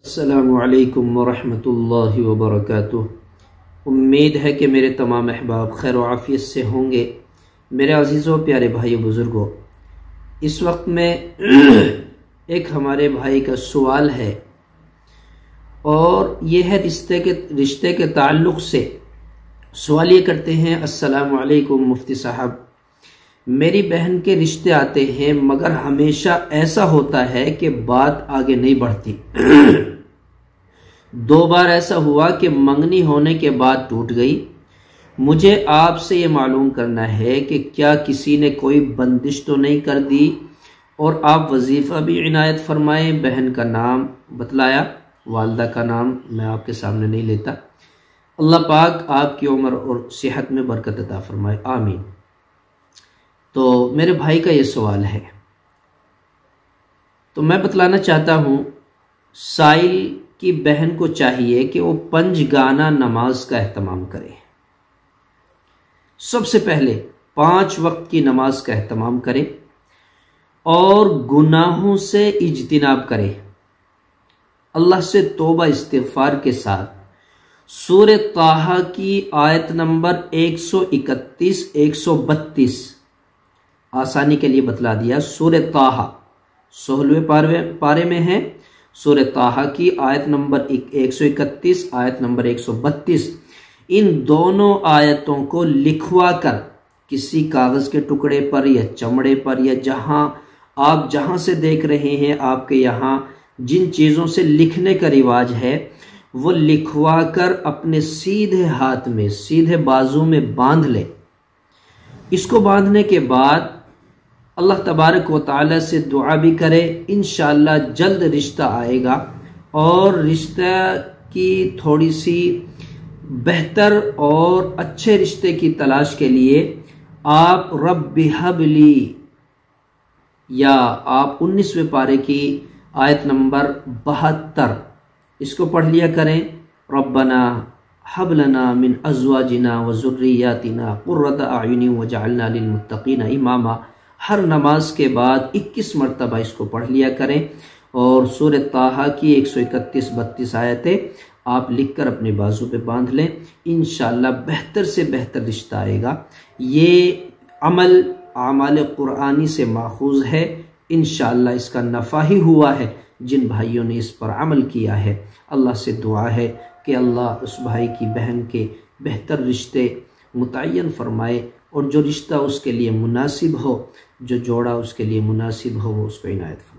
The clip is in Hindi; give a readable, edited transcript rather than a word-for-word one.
अस्सलामुअलैकुम वरहमतुल्लाहि वबरकातुह। उम्मीद है कि मेरे तमाम अहबाब खैर व आफियत से होंगे। मेरे अजीज़ों प्यारे भाइयों बुज़ुर्गों, इस वक्त में एक हमारे भाई का सवाल है और यह है रिश्ते के ताल्लुक़ से। सवाल ये करते हैं, अस्सलामुअलैकुम मुफ्ती साहब, मेरी बहन के रिश्ते आते हैं मगर हमेशा ऐसा होता है कि बात आगे नहीं बढ़ती। 2 बार ऐसा हुआ कि मंगनी होने के बाद टूट गई। मुझे आपसे ये मालूम करना है कि क्या किसी ने कोई बंदिश तो नहीं कर दी, और आप वजीफ़ा भी इनायत फरमाएं। बहन का नाम बतलाया, वालदा का नाम मैं आपके सामने नहीं लेता। अल्लाह पाक आपकी उम्र और सेहत में बरकत अता फरमाए, आमीन। तो मेरे भाई का ये सवाल है, तो मैं बतलाना चाहता हूँ, साइल की बहन को चाहिए कि वो पंजगाना नमाज का एहतमाम करे। सबसे पहले 5 वक्त की नमाज का एहतमाम करे और गुनाहों से इज्तिनाब करे। अल्लाह से तौबा इस्तिग़फ़ार के साथ सूरह ताहा की आयत नंबर 131, 132 आसानी के लिए बतला दिया। सूरह ताहा 16वें पारे में है। सूरह ताहा की आयत नंबर 131, आयत नंबर 132, इन दोनों आयतों को लिखवा कर किसी कागज के टुकड़े पर या चमड़े पर या जहां से देख रहे हैं, आपके यहाँ जिन चीजों से लिखने का रिवाज है, वो लिखवा कर अपने सीधे हाथ में, सीधे बाजू में बांध ले। इसको बांधने के बाद अल्लाह तबारक व तआला से दुआ भी करे, इंशाअल्लाह जल्द रिश्ता आएगा। और रिश्ता की थोड़ी सी बेहतर और अच्छे रिश्ते की तलाश के लिए आप रब्बि हबली, या आप 19वें पारे की आयत नंबर 72 इसको पढ़ लिया करें। रब्बना हबलना मिन अज़वाजिना व ज़ुर्रिय्यातिना क़ुर्रता अयुनि वजअलना लिलमुत्तक़ीना इमामा। हर नमाज के बाद 21 मरतबा इसको पढ़ लिया करें। और सूरह ताहा की 131-32 आयतें आप लिखकर अपने बाजू पे बांध लें। इंशाअल्लाह बेहतर से बेहतर रिश्ता आएगा। ये अमल आमाल कुरानी से माखूज है। इंशाअल्लाह इसका नफ़ा ही हुआ है जिन भाइयों ने इस पर अमल किया है। अल्लाह से दुआ है कि अल्लाह उस भाई की बहन के बेहतर रिश्ते मुतय्यन फरमाए, और जो रिश्ता उसके लिए मुनासिब हो, जो जोड़ा उसके लिए मुनासिब हो, वो उसको इनायत फरमाए।